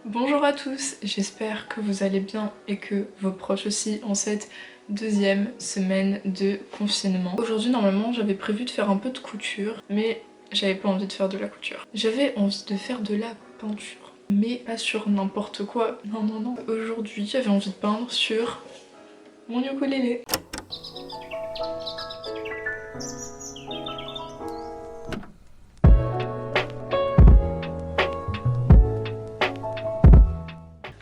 Bonjour à tous, j'espère que vous allez bien et que vos proches aussi en cette deuxième semaine de confinement. Aujourd'hui normalement j'avais prévu de faire un peu de couture mais j'avais pas envie de faire de la couture. J'avais envie de faire de la peinture mais pas sur n'importe quoi, non. Aujourd'hui j'avais envie de peindre sur mon ukulélé.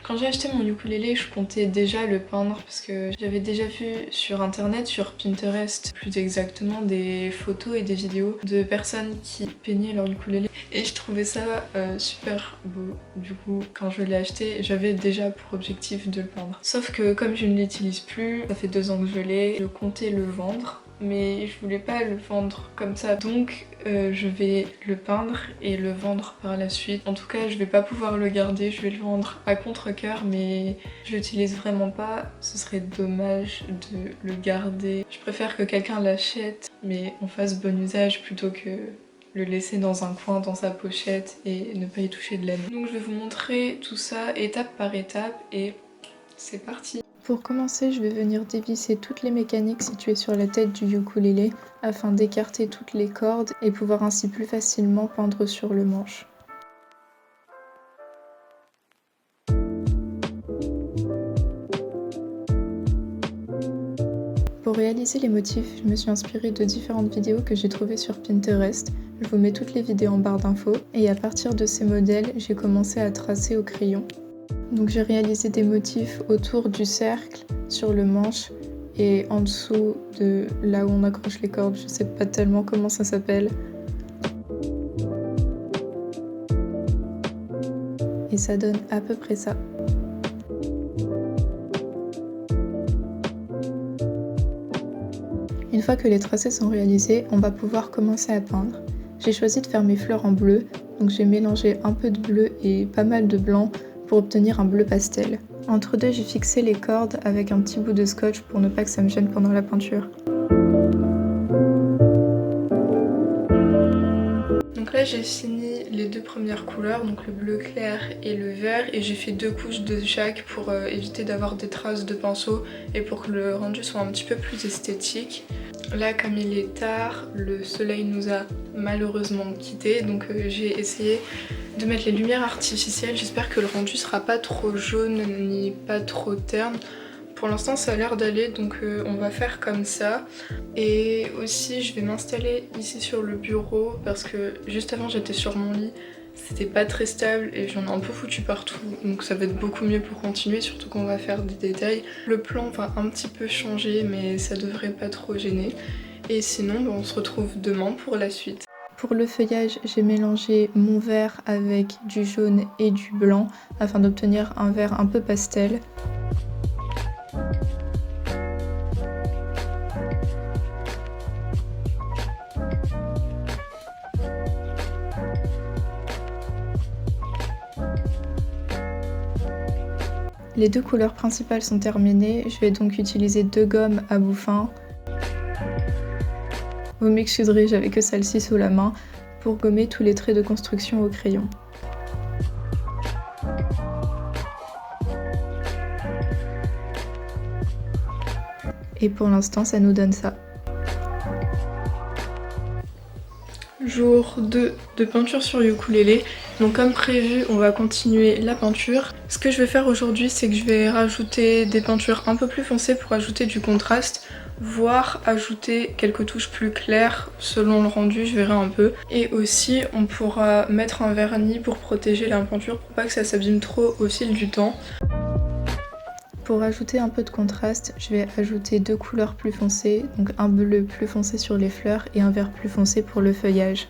Quand j'ai acheté mon ukulélé, je comptais déjà le peindre parce que j'avais déjà vu sur internet, sur Pinterest plus exactement, des photos et des vidéos de personnes qui peignaient leur ukulélé et je trouvais ça super beau. Du coup, quand je l'ai acheté, j'avais déjà pour objectif de le peindre. Sauf que comme je ne l'utilise plus, ça fait 2 ans que je l'ai, je comptais le vendre. Mais je voulais pas le vendre comme ça, donc je vais le peindre et le vendre par la suite. En tout cas, je vais pas pouvoir le garder, je vais le vendre à contre-cœur, mais je l'utilise vraiment pas. Ce serait dommage de le garder. Je préfère que quelqu'un l'achète, mais en fasse bon usage plutôt que le laisser dans un coin, dans sa pochette et ne pas y toucher de la main. Donc je vais vous montrer tout ça étape par étape et c'est parti. Pour commencer, je vais venir dévisser toutes les mécaniques situées sur la tête du ukulélé afin d'écarter toutes les cordes et pouvoir ainsi plus facilement peindre sur le manche. Pour réaliser les motifs, je me suis inspirée de différentes vidéos que j'ai trouvées sur Pinterest. Je vous mets toutes les vidéos en barre d'infos et à partir de ces modèles, j'ai commencé à tracer au crayon. Donc j'ai réalisé des motifs autour du cercle, sur le manche et en dessous de là où on accroche les cordes, je sais pas tellement comment ça s'appelle. Et ça donne à peu près ça. Une fois que les tracés sont réalisés, on va pouvoir commencer à peindre. J'ai choisi de faire mes fleurs en bleu, donc j'ai mélangé un peu de bleu et pas mal de blanc pour obtenir un bleu pastel. Entre deux, j'ai fixé les cordes avec un petit bout de scotch pour ne pas que ça me gêne pendant la peinture. Donc là j'ai fini les deux premières couleurs, donc le bleu clair et le vert, et j'ai fait 2 couches de chaque pour éviter d'avoir des traces de pinceau et pour que le rendu soit un petit peu plus esthétique. Là comme il est tard, le soleil nous a malheureusement quittés, donc j'ai essayé de mettre les lumières artificielles. J'espère que le rendu sera pas trop jaune ni pas trop terne. Pour l'instant ça a l'air d'aller, donc on va faire comme ça. Et aussi je vais m'installer ici sur le bureau parce que juste avant j'étais sur mon lit, c'était pas très stable et j'en ai un peu foutu partout, donc ça va être beaucoup mieux pour continuer, surtout qu'on va faire des détails. Le plan va un petit peu changer mais ça devrait pas trop gêner. Et sinon on se retrouve demain pour la suite. Pour le feuillage, j'ai mélangé mon vert avec du jaune et du blanc afin d'obtenir un vert un peu pastel. Les 2 couleurs principales sont terminées, je vais donc utiliser 2 gommes à bout fin. Vous m'excuserez, j'avais que celle-ci sous la main pour gommer tous les traits de construction au crayon. Et pour l'instant, ça nous donne ça. Jour 2 de peinture sur ukulélé. Donc comme prévu, on va continuer la peinture. Ce que je vais faire aujourd'hui, c'est que je vais rajouter des peintures un peu plus foncées pour ajouter du contraste, voire ajouter quelques touches plus claires selon le rendu, je verrai un peu. Et aussi, on pourra mettre un vernis pour protéger la peinture pour pas que ça s'abîme trop au fil du temps. Pour ajouter un peu de contraste, je vais ajouter 2 couleurs plus foncées, donc un bleu plus foncé sur les fleurs et un vert plus foncé pour le feuillage.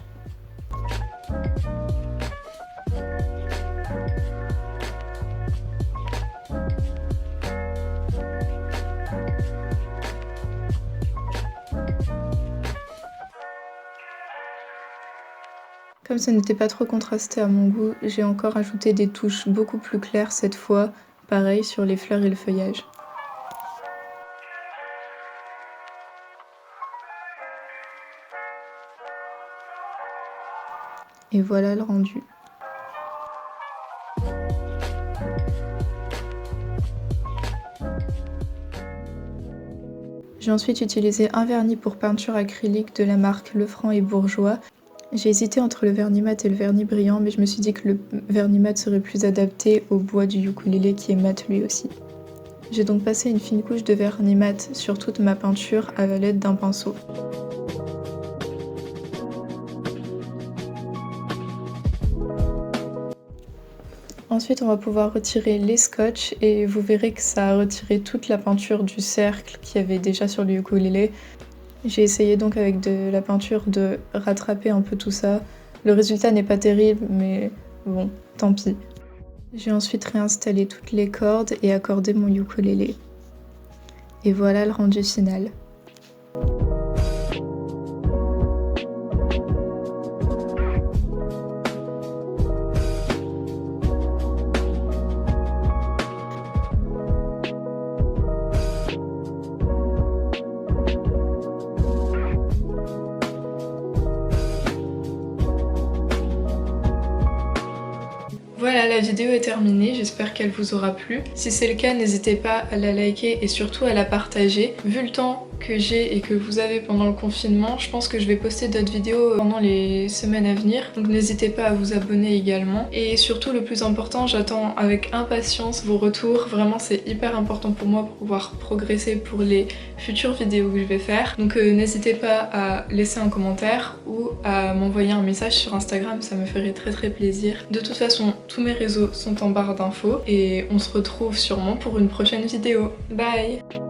Comme ça n'était pas trop contrasté à mon goût, j'ai encore ajouté des touches beaucoup plus claires cette fois, pareil sur les fleurs et le feuillage. Et voilà le rendu. J'ai ensuite utilisé un vernis pour peinture acrylique de la marque Lefranc et Bourgeois. J'ai hésité entre le vernis mat et le vernis brillant, mais je me suis dit que le vernis mat serait plus adapté au bois du ukulélé qui est mat lui aussi. J'ai donc passé une fine couche de vernis mat sur toute ma peinture à l'aide d'un pinceau. Ensuite, on va pouvoir retirer les scotch et vous verrez que ça a retiré toute la peinture du cercle qu'il y avait déjà sur le ukulélé. J'ai essayé donc avec de la peinture de rattraper un peu tout ça. Le résultat n'est pas terrible, mais bon, tant pis. J'ai ensuite réinstallé toutes les cordes et accordé mon ukulélé. Et voilà le rendu final. Voilà, la vidéo est terminée, j'espère qu'elle vous aura plu. Si c'est le cas, n'hésitez pas à la liker et surtout à la partager. Vu le temps que j'ai et que vous avez pendant le confinement, je pense que je vais poster d'autres vidéos pendant les semaines à venir, donc n'hésitez pas à vous abonner également. Et surtout, le plus important, j'attends avec impatience vos retours, vraiment c'est hyper important pour moi pour pouvoir progresser pour les futures vidéos que je vais faire. Donc n'hésitez pas à laisser un commentaire ou à m'envoyer un message sur Instagram, ça me ferait très plaisir. De toute façon, tous mes réseaux sont en barre d'infos et on se retrouve sûrement pour une prochaine vidéo. Bye!